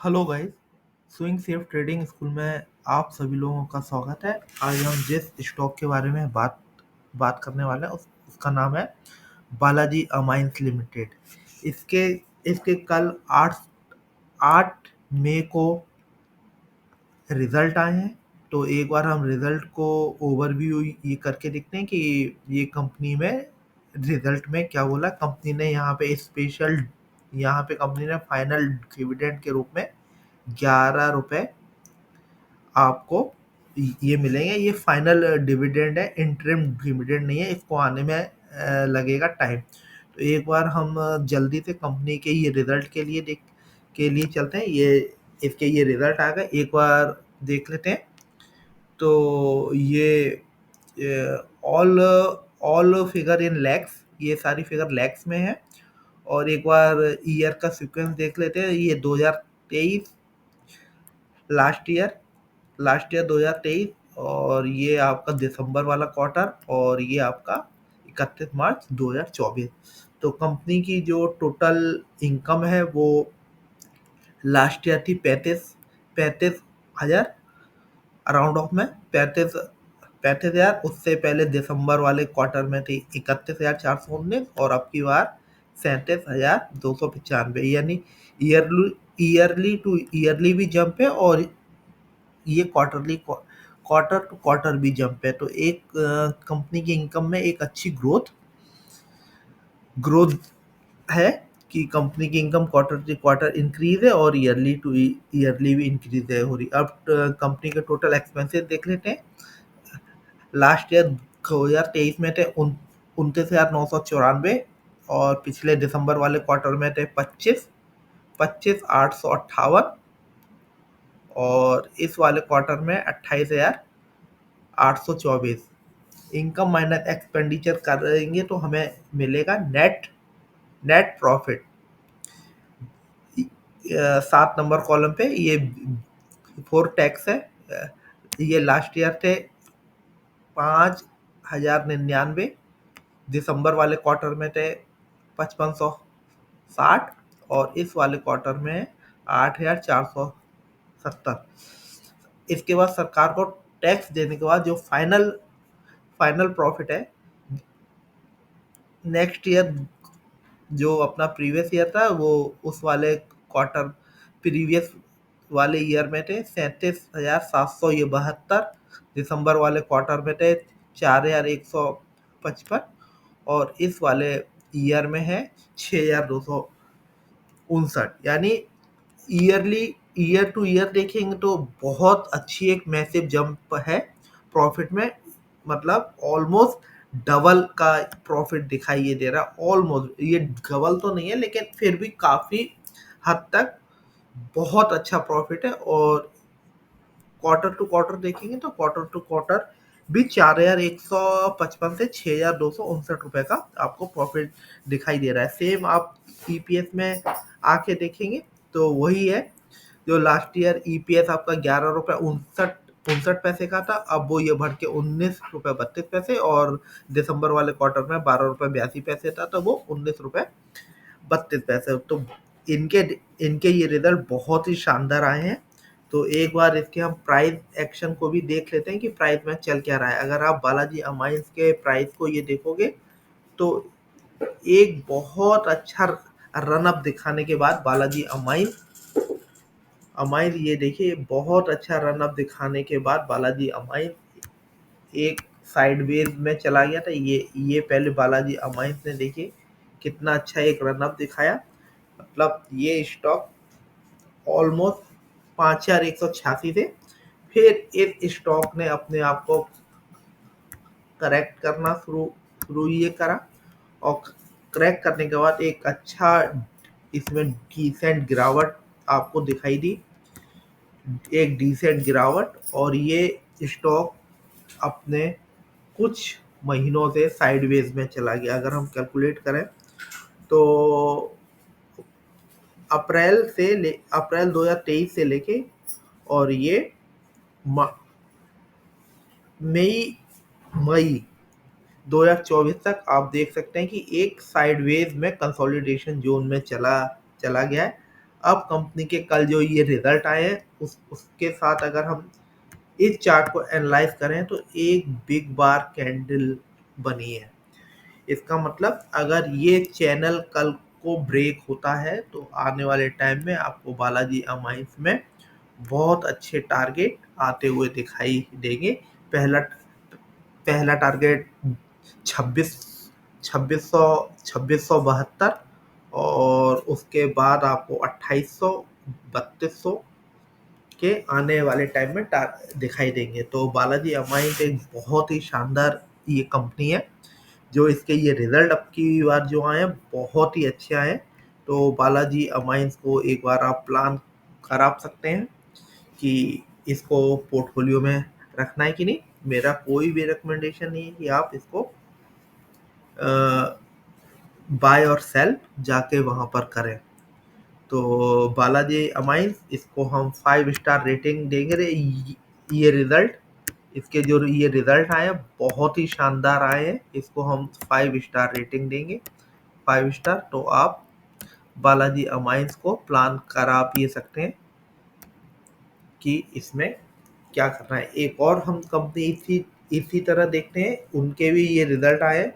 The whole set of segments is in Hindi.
Hello guys. Swing safe trading school में आप सभी लोगों का स्वागत है। आज हम जिस स्टॉक के बारे में बात करने वाले हैं उसका नाम है बालाजी अमाइंस लिमिटेड। इसके इसके कल 8 मई को रिजल्ट आए हैं। तो एक बार हम रिजल्ट को ओवरव्यू ये करके देखते हैं कि ये कंपनी में रिजल्ट में क्या बोला। कंपनी ने यहाँ पे कंपनी ने फाइनल डिविडेंड के रूप में 11 रुपए आपको ये मिलेंगे। ये फाइनल डिविडेंड है, इंटरिम डिविडेंड नहीं है। इसको आने में लगेगा टाइम। तो एक बार हम जल्दी से कंपनी के ये रिजल्ट के लिए चलते हैं। इसके ये रिजल्ट आ गए, एक बार देख लेते हैं। तो ये all all figure in lakhs, ये सारी फिगर लैक्स में है। और एक बार ईयर का सीक्वेंस देख लेते हैं। ये 2023 लास्ट ईयर लास्ट ईयर 2023, और ये आपका दिसंबर वाला क्वार्टर, और ये आपका 31 मार्च 2024। तो कंपनी की जो टोटल इनकम है वो लास्ट ईयर थी 35,000, अराउंड ऑफ में 35,000। उससे पहले दिसंबर वाले क्वार्टर में थी 31,419, और अब की बार 37,295। यानी ईयरली ईयरली टू ईयरली भी जंप है, और ये क्वार्टर टू क्वार्टर भी जंप है। तो एक कंपनी की इनकम में एक अच्छी ग्रोथ है कि कंपनी की income quarter to quarter increase है, और ईयरली टू ईयरली भी इंक्रीज है हो रही। अब कंपनी के टोटल एक्सपेंसेस देख लेते हैं। लास्ट ईयर 2023 में थे 29,994, और पिछले दिसंबर वाले क्वार्टर में थे 25,858, और इस वाले क्वार्टर में 28,824। इनकम माइनस एक्सपेंडिचर करेंगे तो हमें मिलेगा नेट प्रॉफिट। 7 नंबर कॉलम पे ये बिफोर टैक्स है। ये लास्ट ईयर थे 5,099, दिसंबर वाले क्वार्टर में थे 5560, और इस वाले क्वार्टर में 8,470। इसके बाद सरकार को टैक्स देने के बाद जो फाइनल प्रॉफिट है नेक्स्ट ईयर, जो अपना प्रीवियस ईयर था वो उस वाले क्वार्टर प्रीवियस वाले ईयर में थे 37,772, दिसंबर वाले क्वार्टर में थे 4,155, और इस वाले ईयर में है 6,259। यानी ईयरली ईयर टू ईयर देखेंगे तो बहुत अच्छी एक मैसिव जंप है प्रॉफिट में। मतलब ऑलमोस्ट डबल का प्रॉफिट दिखाई ये दे रहा है। ऑलमोस्ट ये डबल तो नहीं है, लेकिन फिर भी काफ़ी हद तक बहुत अच्छा प्रॉफिट है। और क्वार्टर टू क्वार्टर देखेंगे तो क्वार्टर टू क्वार्टर भी 4,155 से 6,259 का आपको प्रॉफिट दिखाई दे रहा है। सेम आप ईपीएस में आके देखेंगे तो वही है। जो लास्ट ईयर ईपीएस आपका 11 रुपये 59 पैसे का था, अब वो ये बढ़ के 19 रुपये 32 पैसे, और दिसंबर वाले क्वार्टर में 12 रुपये 82 पैसे था, तो वो 19 रुपये 32 पैसे। तो इनके इनके ये रिजल्ट बहुत ही शानदार आए हैं। तो एक बार इसके हम प्राइस एक्शन को भी देख लेते हैं कि प्राइस में चल क्या रहा है। अगर आप बालाजी अमाइंस के प्राइस को ये देखोगे तो एक बहुत अच्छा रन अप दिखाने के बाद बालाजी अमाइंस अमाइंस ये देखिए, बहुत अच्छा रन अप दिखाने के बाद बालाजी अमाइंस एक साइडवेज में चला गया था। ये पहले बालाजी अमाइंस ने देखिए कितना अच्छा एक रन अप दिखाया। मतलब ये स्टॉक ऑलमोस्ट 5,186 थे। फिर इस स्टॉक ने अपने आप को करेक्ट करना शुरू ये करा, और क्रैक करने के बाद एक अच्छा इसमें डिसेंट गिरावट आपको दिखाई दी, एक डिसेंट गिरावट। और ये स्टॉक अपने कुछ महीनों से साइडवेज में चला गया। अगर हम कैलकुलेट करें तो अप्रैल 2023 से लेके, और ये मई मई 2024 तक आप देख सकते हैं कि एक साइडवेज में कंसोलिडेशन जोन में चला चला गया है। अब कंपनी के कल जो ये रिजल्ट आए हैं उसके साथ अगर हम इस चार्ट को एनालाइज करें तो एक बिग बार कैंडल बनी है। इसका मतलब अगर ये चैनल कल को ब्रेक होता है तो आने वाले टाइम में आपको बालाजी अमाइंस में बहुत अच्छे टारगेट आते हुए दिखाई देंगे। पहला पहला टारगेट 26 2672 और उसके बाद आपको 2800 3200 के आने वाले टाइम में दिखाई देंगे। तो बालाजी अमाइंस एक बहुत ही शानदार ये कंपनी है, जो इसके ये रिजल्ट अब की बार जो आए हैं बहुत ही अच्छे आए हैं। तो बालाजी अमाइंस को एक बार आप प्लान करा सकते हैं कि इसको पोर्टफोलियो में रखना है कि नहीं। मेरा कोई भी रिकमेंडेशन नहीं है कि आप इसको बाय और सेल जाके वहां पर करें। तो बालाजी अमाइंस इसको हम 5 स्टार रेटिंग देंगे ये रिजल्ट इसके जो ये रिजल्ट आए हैं बहुत ही शानदार आए हैं। इसको हम 5 स्टार रेटिंग देंगे, 5 स्टार। तो आप बालाजी अमाइंस को प्लान करा आप ये सकते हैं कि इसमें क्या करना है। एक और हम कंपनी इसी इसी तरह देखते हैं, उनके भी ये रिजल्ट आए।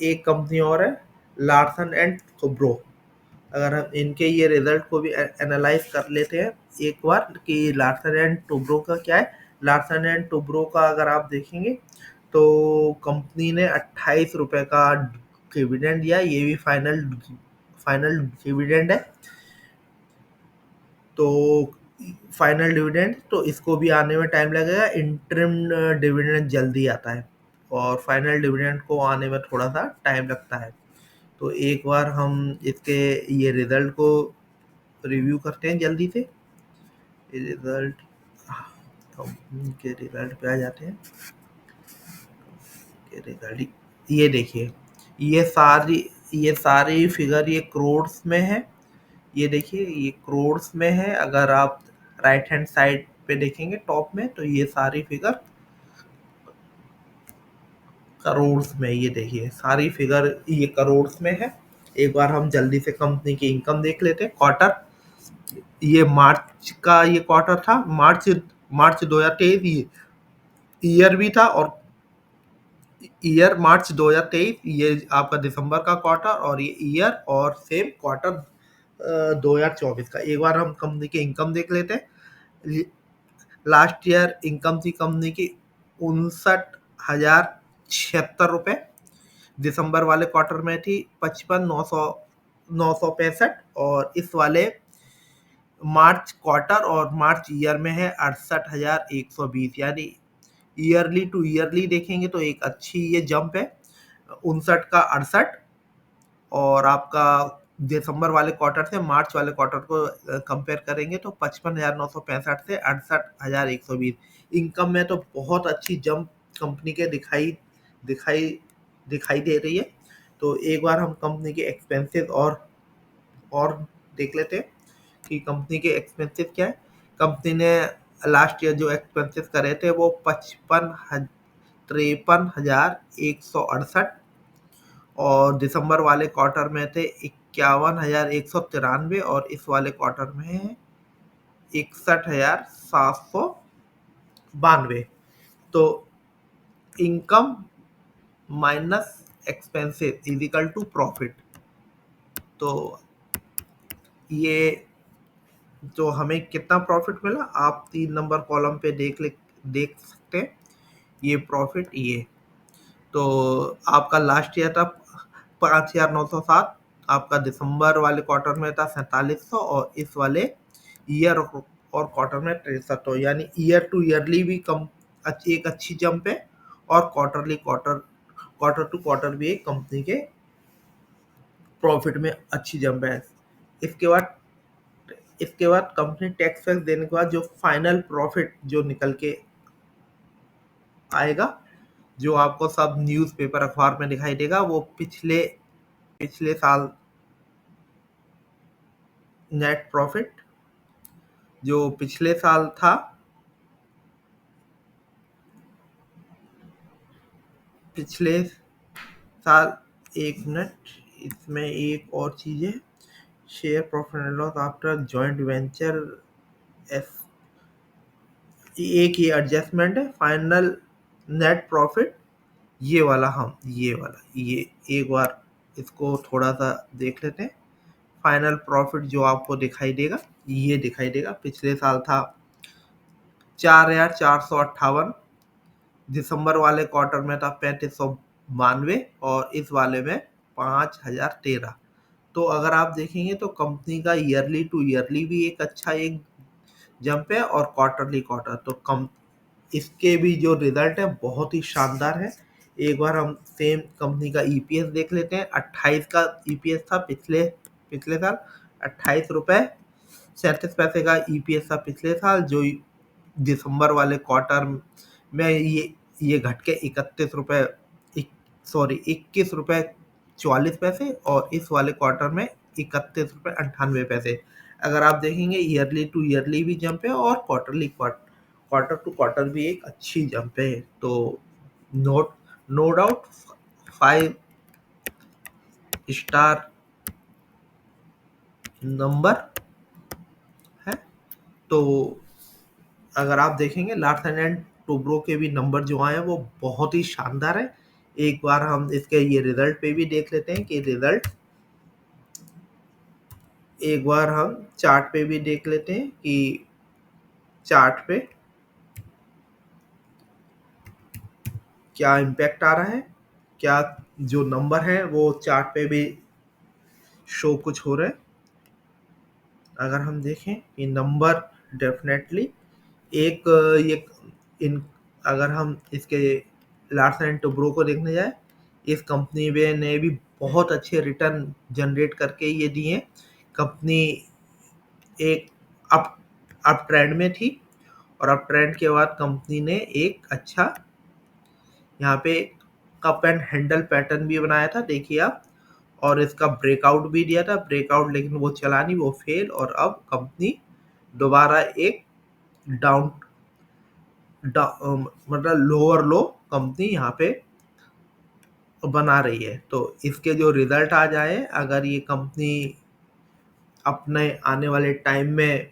एक कंपनी और है लार्सन एंड टुब्रो। अगर हम इनके ये रिजल्ट को भी एनालाइज कर लेते हैं एक बार कि लार्सन एंड टुब्रो का क्या है। लार्सन एंड टुब्रो का अगर आप देखेंगे तो कंपनी ने 28 रुपए का डिविडेंड दिया, ये भी फाइनल फाइनल डिविडेंड है। तो फाइनल डिविडेंड तो इसको भी आने में टाइम लगेगा, इंटरिम डिविडेंड जल्दी आता है और फाइनल डिविडेंड को आने में थोड़ा सा टाइम लगता है। तो एक बार हम इसके ये रिजल्ट को रिव्यू करते हैं जल्दी से। रिजल्ट कंपनी के रिजल्ट पे आ जाते हैं। के रिजल्ट ये देखिए, ये सारी फिगर ये करोड्स में है। ये देखिए ये करोड्स में है। अगर आप राइट हैंड साइड पे देखेंगे टॉप में तो ये सारी फिगर करोड्स में, ये देखिए सारी फिगर ये करोड्स में है। एक बार हम जल्दी से कंपनी की इनकम देख लेते हैं। क्वार्टर ये मार्च का ये क्वार्टर था, मार्च मार्च 2023 ईयर भी था, और ईयर मार्च 2023, ये आपका दिसंबर का क्वार्टर, और ये ईयर और सेम क्वार्टर 2024 का। एक बार हम कंपनी की इनकम देख लेते हैं। लास्ट ईयर इनकम थी कंपनी की 59,076 रुपये। दिसंबर वाले क्वार्टर में थी 55,965, और इस वाले मार्च क्वार्टर और मार्च ईयर में है 68,120। यानी ईयरली टू ईयरली देखेंगे तो एक अच्छी ये जंप है, 59 का 68। और आपका दिसंबर वाले क्वार्टर से मार्च वाले क्वार्टर को कंपेयर करेंगे तो 55,965 से 68,120। इनकम में तो बहुत अच्छी जंप कंपनी के दिखाई दिखाई दे रही है। तो एक बार हम कंपनी के एक्सपेंसेस और देख लेते हैं कि कंपनी के एक्सपेंसेस क्या है। कंपनी ने लास्ट ईयर जो एक्सपेंसेस करे थे वो 53,168, और दिसंबर वाले क्वार्टर में थे 51,193, और इस वाले क्वार्टर में है 61,792। तो income minus expenses is equal to profit. तो ये तो हमें कितना प्रॉफिट मिला आप 3 नंबर कॉलम पे देख सकते हैं। ये प्रॉफिट ये तो आपका लास्ट ईयर था 5,907, आपका दिसंबर वाले क्वार्टर में था 4700, और इस वाले ईयर और क्वार्टर में 6300। तो यानी ईयर टू ईयरली भी कम एक अच्छी जंप है, और क्वार्टर टू क्वार्टर भी एक कंपनी के प्रॉफिट में अच्छी जंप है। इसके बाद इसके बाद कंपनी टैक्स वैक्स देने के बाद जो फाइनल प्रॉफिट जो निकल के आएगा, जो आपको सब न्यूज़पेपर अखबार में दिखाई देगा, वो पिछले पिछले साल नेट प्रॉफिट जो पिछले साल था, पिछले साल, एक मिनट, इसमें एक और चीज़ है। Share profit and loss after joint venture, एक ये एडजस्टमेंट है। फाइनल नेट प्रॉफिट, ये वाला, हम ये वाला, ये एक बार इसको थोड़ा सा देख लेते हैं। फाइनल प्रॉफिट जो आपको दिखाई देगा, ये दिखाई देगा। पिछले साल था 4,458, दिसंबर वाले क्वार्टर में था 3,592 और इस वाले में 5,013। तो अगर आप देखेंगे तो कंपनी का ईयरली टू ईयरली भी एक अच्छा एक जंप है और क्वार्टरली क्वार्टर, तो कम इसके भी जो रिजल्ट है बहुत ही शानदार है। एक बार हम सेम कंपनी का ईपीएस देख लेते हैं। 28 का ईपीएस था पिछले पिछले साल, 28 रुपए 37 पैसे का ईपीएस था पिछले साल, जो दिसंबर वाले क्वार्टर में ये घट के 31 रुपए, सॉरी 21 रुपए 44 पैसे, और इस वाले क्वार्टर में 31 रुपए 98 पैसे। अगर आप देखेंगे ईयरली टू ईयरली भी जंप है और क्वार्टरली क्वार्टर टू क्वार्टर भी एक अच्छी जंप है। तो not no doubt 5 star number है। तो अगर आप देखेंगे लार्सन एंड टुब्रो के भी नंबर जो आए हैं वो बहुत ही शानदार है। एक बार हम इसके ये रिजल्ट पे भी देख लेते हैं कि रिजल्ट, एक बार हम चार्ट पे भी देख लेते हैं कि चार्ट पे क्या इम्पैक्ट आ रहा है, क्या जो नंबर है वो चार्ट पे भी शो कुछ हो रहा है। अगर हम देखें कि नंबर डेफिनेटली एक ये इन अगर हम इसके लार्सन एंड टुब्रो को देखने जाए, इस कंपनी में ने भी बहुत अच्छे रिटर्न जनरेट करके ये दिए। कंपनी एक अप अप ट्रेंड में थी और अप ट्रेंड के बाद कंपनी ने एक अच्छा यहाँ पे कप एंड हैंडल पैटर्न भी बनाया था, देखिए आप, और इसका ब्रेकआउट भी दिया था ब्रेकआउट, लेकिन वो चला नहीं, वो फेल, और अब कंपनी दोबारा एक डाउन मतलब लोअर लो कंपनी यहाँ पे बना रही है। तो इसके जो रिजल्ट आ जाए, अगर ये कंपनी अपने आने वाले टाइम में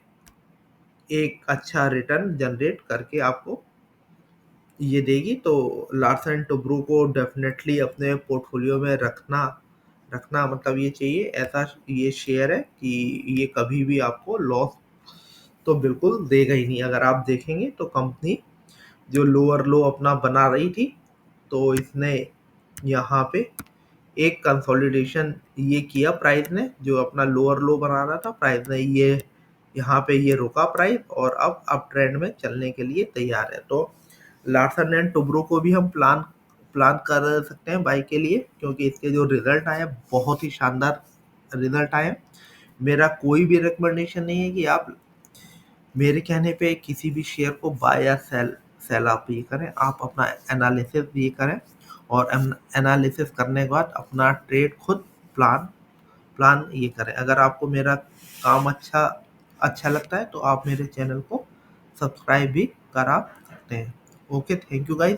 एक अच्छा रिटर्न जनरेट करके आपको ये देगी, तो लार्सन एंड टुब्रो को डेफिनेटली अपने पोर्टफोलियो में रखना रखना मतलब ये चाहिए। ऐसा ये शेयर है कि ये कभी भी आपको लॉस तो बिल्कुल देगा ही नहीं। अगर आप देखेंगे तो कंपनी जो लोअर लो अपना बना रही थी, तो इसने यहाँ पे एक कंसोलिडेशन ये किया, प्राइस ने जो अपना लोअर लो बना रहा था, प्राइस ने ये यहाँ पे ये रुका प्राइस, और अब अप ट्रेंड में चलने के लिए तैयार है। तो लार्सन एंड टुब्रो को भी हम प्लान प्लान कर सकते हैं बाई के लिए, क्योंकि इसके जो रिजल्ट आए बहुत ही शानदार रिजल्ट आए। मेरा कोई भी रिकमेंडेशन नहीं है कि आप मेरे कहने पे किसी भी शेयर को बाय या सेल आप ये करें, आप अपना एनालिसिस ये करें, और एनालिसिस करने के बाद अपना ट्रेड खुद प्लान प्लान ये करें। अगर आपको मेरा काम अच्छा लगता है तो आप मेरे चैनल को सब्सक्राइब भी करा सकते हैं। Okay, thank you guys.